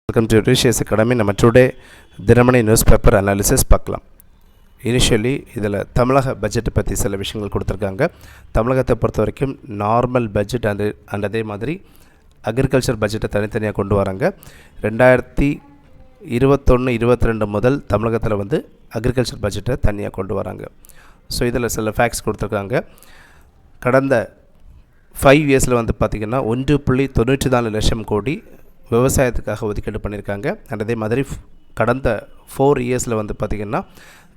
Welcome to Rishius academy. நம்ம today Dinamani news paper analysis பார்க்கலாம். Initially இதில் தமிழக பட்ஜெட்டை பற்றி சில விஷயங்கள் கொடுத்துருக்காங்க. தமிழகத்தை பொறுத்த வரைக்கும் நார்மல் பட்ஜெட் அண்ட் அதே மாதிரி அக்ரிகல்ச்சர் பட்ஜெட்டை தனித்தனியாக கொண்டு வராங்க. 2021-22 முதல் தமிழகத்தில் வந்து அக்ரிகல்ச்சர் பட்ஜெட்டை தனியாக கொண்டு வராங்க. ஸோ இதில் சில ஃபேக்ட்ஸ் கொடுத்துருக்காங்க. கடந்த 5 இயர்ஸில் வந்து பார்த்திங்கன்னா 1.94 லட்சம் கோடி விவசாயத்துக்காக ஒதுக்கீடு பண்ணியிருக்காங்க. அண்ட் அதே மாதிரி கடந்த 4 இயர்ஸில் வந்து பார்த்திங்கன்னா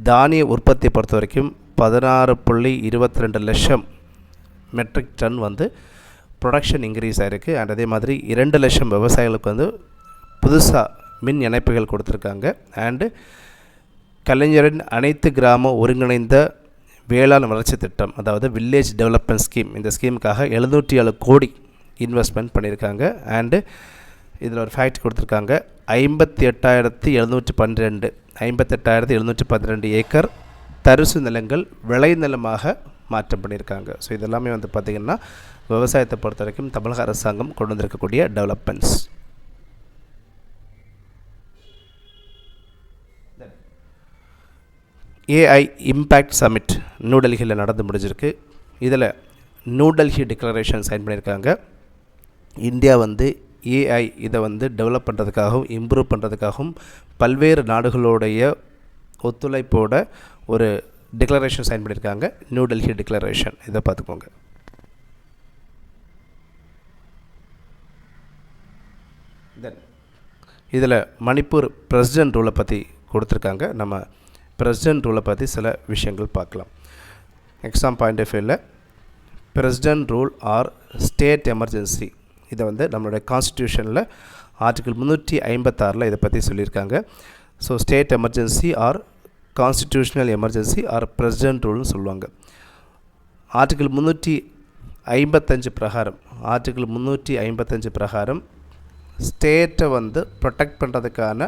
தானிய உற்பத்தியை பொறுத்த வரைக்கும் 16.22 லட்சம் மெட்ரிக் டன் வந்து ப்ரொடக்ஷன் இன்க்ரீஸ் ஆகிருக்கு. அண்ட் அதே மாதிரி 2 லட்சம் விவசாயிகளுக்கு வந்து புதுசாக மின் இணைப்புகள் கொடுத்துருக்காங்க. அண்டு கலைஞரின் அனைத்து கிராம ஒருங்கிணைந்த வேளாண் வளர்ச்சி திட்டம், அதாவது வில்லேஜ் டெவலப்மெண்ட் ஸ்கீம், இந்த ஸ்கீமுக்காக 707 கோடி இன்வெஸ்ட்மெண்ட் பண்ணியிருக்காங்க. அண்டு இதில் ஒரு ஃபேக்ட் கொடுத்துருக்காங்க. 58,712 ஏக்கர் தரிசு நிலங்கள் விளைநிலமாக மாற்றம் பண்ணியிருக்காங்க. ஸோ இதெல்லாமே வந்து பார்த்திங்கன்னா விவசாயத்தை பொறுத்த வரைக்கும் தமிழக அரசாங்கம் கொண்டு வந்திருக்கக்கூடிய டெவலப்மெண்ட்ஸ். ஏஐ இம்பேக்ட் சமிட் நியூடெல்லியில் நடந்து முடிஞ்சிருக்கு. இதில் நியூடெல்லி டிக்ளரேஷன் சைன் பண்ணியிருக்காங்க. இந்தியா வந்து ஏஐ இதை வந்து டெவலப் பண்ணுறதுக்காகவும் இம்ப்ரூவ் பண்ணுறதுக்காகவும் பல்வேறு நாடுகளுடைய ஒத்துழைப்போட ஒரு டிக்ளரேஷன் சைன் பண்ணியிருக்காங்க. நியூடெல்லி டிக்ளரேஷன், இதை பார்த்துக்கோங்க. தென் இதில் மணிப்பூர் பிரசிடென்ட் ரூலை பற்றி கொடுத்துருக்காங்க. நம்ம பிரசிடென்ட் ரூலை பற்றி சில விஷயங்கள் பார்க்கலாம். எக்ஸாம் பாயிண்ட் ஆஃப் வியூவில் president rule or state emergency, இதை வந்து நம்மளுடைய கான்ஸ்டியூஷனில் ஆர்டிகிள் 356 இதை பற்றி சொல்லியிருக்காங்க. So state emergency or constitutional emergency or president ரூல்னு சொல்லுவாங்க. ஆர்டிகிள் 355 பிரகாரம் ஸ்டேட்டை வந்து ப்ரொடெக்ட் பண்ணுறதுக்கான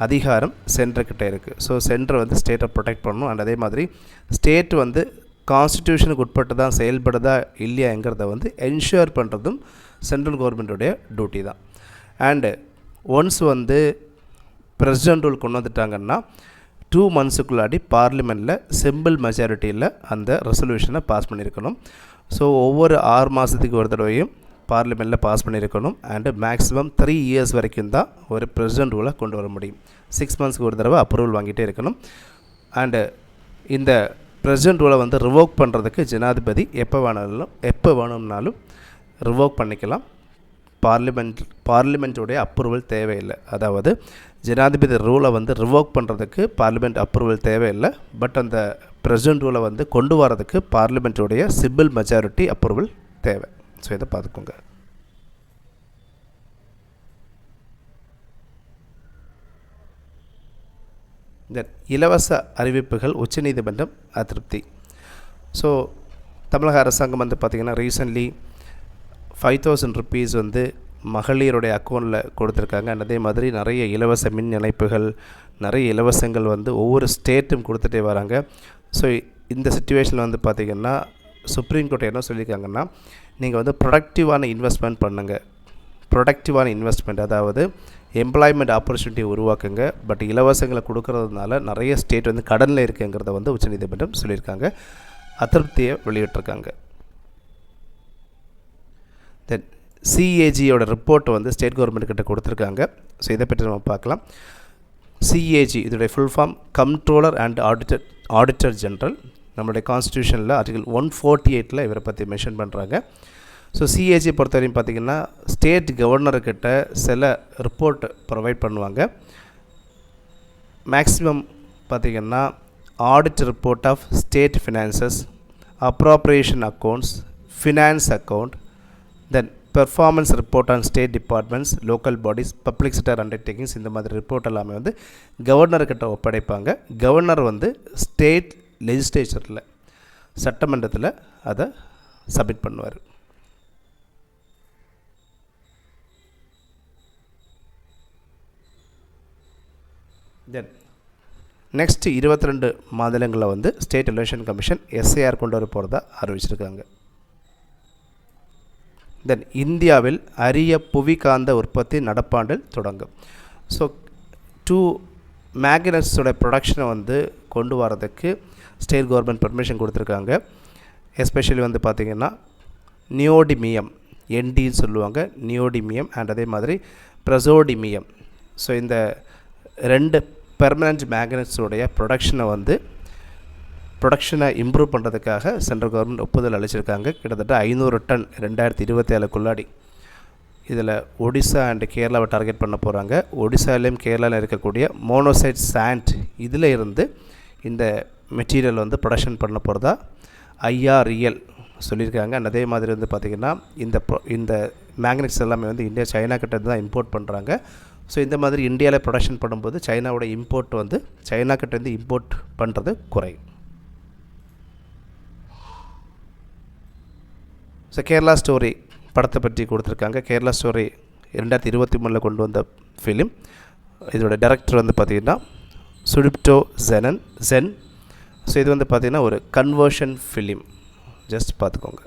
அதிகாரம் சென்டர்கிட்ட இருக்குது. ஸோ சென்டர் வந்து ஸ்டேட்டை ப்ரொடெக்ட் பண்ணணும். அண்ட் அதே மாதிரி ஸ்டேட் வந்து கான்ஸ்டிடியூஷனுக்கு உட்பட்டு தான் செயல்படுதா இல்லையாங்கிறத வந்து என்ஷூர் பண்ணுறதும் சென்ட்ரல் கவர்மெண்ட்டுடைய டியூட்டி தான். அண்டு ஒன்ஸ் வந்து பிரசிடென்ட் ரூல் கொண்டு வந்துட்டாங்கன்னா 2 மந்த்ஸுக்குள்ளாடி பார்லிமெண்ட்டில் சிம்பிள் மெஜாரிட்டியில் அந்த ரெசல்யூஷனை பாஸ் பண்ணியிருக்கணும். ஸோ ஒவ்வொரு 6 மாதத்துக்கு ஒரு தடவையும் பார்லிமெண்ட்டில் பாஸ் பண்ணியிருக்கணும். அண்டு மேக்ஸிமம் 3 இயர்ஸ் வரைக்கும் தான் ஒரு பிரசிடென்ட் ரூலை கொண்டு வர முடியும். 6 மந்த்ஸ்க்கு ஒரு தடவை அப்ரூவல் வாங்கிட்டே இருக்கணும். அண்டு இந்த பிரசிடென்ட் ரூலை வந்து ரிவோக் பண்ணுறதுக்கு ஜனாதிபதி எப்போ வேணும்னாலும் ரிவோக் பண்ணிக்கலாம். பார்லிமெண்ட்டுடைய அப்ரூவல் தேவையில்லை. அதாவது ஜனாதிபதி ரூலை வந்து ரிவோக் பண்ணுறதுக்கு பார்லிமெண்ட் அப்ரூவல் தேவையில்லை. பட் அந்த பிரசிடென்ட் ரூலை வந்து கொண்டு வரதுக்கு பார்லிமெண்ட்டுடைய சிம்பிள் மெஜாரிட்டி அப்ரூவல் தேவை. ஸோ இதை பார்த்துக்கோங்க. இலவச அறிவிப்புகள் உச்சநீதிமன்றம் அதிருப்தி. ஸோ தமிழக அரசாங்கம் வந்து பார்த்திங்கன்னா ரீசன்ட்லி 5,000 rupees வந்து மகளிருடைய அக்கௌண்ட்டில் கொடுத்துருக்காங்க. அதே மாதிரி நிறைய இலவச மின் இணைப்புகள், நிறைய இலவசங்கள் வந்து ஒவ்வொரு ஸ்டேட்டும் கொடுத்துட்டே வராங்க. ஸோ இந்த சிச்சுவேஷனில் வந்து பார்த்திங்கன்னா சுப்ரீம் கோர்ட் என்ன சொல்லியிருக்காங்கன்னா, நீங்கள் வந்து ப்ரொடக்டிவான இன்வெஸ்ட்மெண்ட் பண்ணுங்கள். ப்ரொடக்டிவான இன்வெஸ்ட்மெண்ட், அதாவது எம்ப்ளாய்மெண்ட் ஆப்பர்ச்சுனிட்டி உருவாக்குங்க. பட் இலவசங்களை கொடுக்கறதுனால நிறைய ஸ்டேட் வந்து கடனில் இருக்குங்கிறத வந்து உச்சநீதிமன்றம் சொல்லியிருக்காங்க. அதிருப்தியை வெளியிட்டிருக்காங்க. தென் சிஏஜியோட ரிப்போர்ட் வந்து ஸ்டேட் கவர்மெண்ட் கிட்ட கொடுத்துருக்காங்க. ஸோ இதை பற்றி நம்ம பார்க்கலாம். சிஏஜி இதோடைய full form comptroller and auditor general. நம்மளுடைய கான்ஸ்டியூஷனில் ஆர்டிகல் 148 இவரை பற்றி மென்ஷன் பண்ணுறாங்க. ஸோ சிஏஜி பொறுத்தவரையும் பார்த்திங்கன்னா ஸ்டேட் கவர்னர்கிட்ட சில ரிப்போர்ட் ப்ரொவைட் பண்ணுவாங்க. மேக்ஸிமம் பார்த்திங்கன்னா audit report of state finances, appropriation accounts, finance account, then performance report on state departments, local bodies, public sector undertakings, இந்த மாதிரி ரிப்போர்ட் எல்லாமே வந்து கவர்னர்கிட்ட ஒப்படைப்பாங்க. கவர்னர் வந்து ஸ்டேட் லெஜிஸ்லேச்சரில், சட்டமன்றத்தில் அதை சப்மிட் பண்ணுவார். தென் நெக்ஸ்ட் 22 மாநிலங்களில் வந்து ஸ்டேட் எலெக்ஷன் கமிஷன் எஸ்ஐஆர் கொண்டு வர போகிறதா அறிவிச்சிருக்காங்க. தென் இந்தியாவில் அரிய புவிகாந்த உற்பத்தி நடப்பாண்டில் தொடங்கும். ஸோ 2 மேக்னட்ஸோட ப்ரொடக்ஷனை வந்து கொண்டு வரதுக்கு ஸ்டேட் கவர்மெண்ட் பர்மிஷன் கொடுத்துருக்காங்க. எஸ்பெஷலி வந்து பார்த்திங்கன்னா நியோடிமியம், என்டின்னு சொல்லுவாங்க, நியோடிமியம் அண்ட் அதே மாதிரி ப்ரசோடிமியம். ஸோ இந்த 2 பெர்மனண்ட் மேக்னட்ஸோடைய ப்ரொடக்ஷனை இம்ப்ரூவ் பண்ணுறதுக்காக சென்ட்ரல் கவர்மெண்ட் ஒப்புதல் அளிச்சிருக்காங்க. கிட்டத்தட்ட 500 டன் 2027க்குள்ளாடி. இதில் ஒடிசா அண்டு கேரளாவை டார்கெட் பண்ண போகிறாங்க. ஒடிசாலையும் கேரளாவில் இருக்கக்கூடிய மோனோசைட் சாண்ட் இதில் இருந்து இந்த மெட்டீரியல் வந்து ப்ரொடக்ஷன் பண்ண போகிறதா IREL சொல்லியிருக்காங்க. அதே மாதிரி வந்து பார்த்திங்கன்னா இந்த மேக்னெட்ஸ் எல்லாமே வந்து இந்தியா சைனா கிட்ட தான் இம்போர்ட் பண்ணுறாங்க. ஸோ இந்த மாதிரி இந்தியாவில் ப்ரொடக்ஷன் பண்ணும்போது சைனாவோட இம்போர்ட் வந்து சைனா கிட்டேருந்து இம்போர்ட் பண்ணுறது குறையும். ஸோ கேரளா ஸ்டோரி படத்தை பற்றி கொடுத்துருக்காங்க. கேரளா ஸ்டோரி 2023 கொண்டு வந்த ஃபிலிம். இதோட டைரக்டர் வந்து பார்த்திங்கன்னா சுடிப்டோ ஜென். ஸோ இது வந்து பார்த்திங்கன்னா ஒரு கன்வர்ஷன் ஃபிலிம், ஜஸ்ட் பார்த்துக்கோங்க.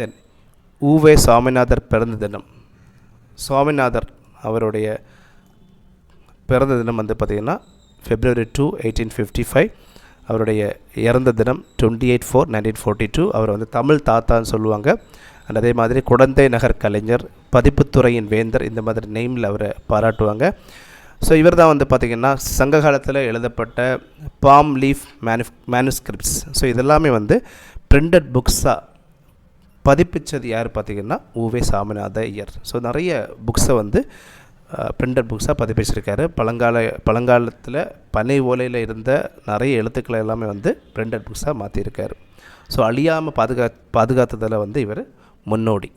தென் ஊவே சாமிநாதர் பிறந்த தினம். சுவாமிநாதர் அவருடைய பிறந்த தினம் வந்து பார்த்திங்கன்னா February 2, 1855. அவருடைய இறந்த தினம் 28/4/1942. அவர் வந்து தமிழ் தாத்தான்னு சொல்லுவாங்க. அண்ட் அதே மாதிரி குடந்தை நகர் கலைஞர், பதிப்புத்துறையின் வேந்தர், இந்த மாதிரி நெய்மில் அவரை பாராட்டுவாங்க. ஸோ இவர் தான் வந்து பார்த்திங்கன்னா சங்க காலத்தில் எழுதப்பட்ட பாம் லீஃப் மேனுஸ்கிரிப்ட்ஸ், ஸோ இதெல்லாமே வந்து பிரிண்டட் புக்ஸாக பதிப்பிச்சது யார் பார்த்திங்கன்னா ஊவே சாமிநாத ஐயர். ஸோ நிறைய புக்ஸை வந்து பிரிண்டட் புக்ஸாக பதிப்பிச்சிருக்காரு. பழங்காலத்தில் பனை ஓலையில் இருந்த நிறைய எழுத்துக்களை எல்லாமே வந்து பிரிண்டட் புக்ஸாக மாற்றிருக்காரு. ஸோ அழியாமல் பாதுகாத்ததில் வந்து இவர் முன்னோடி.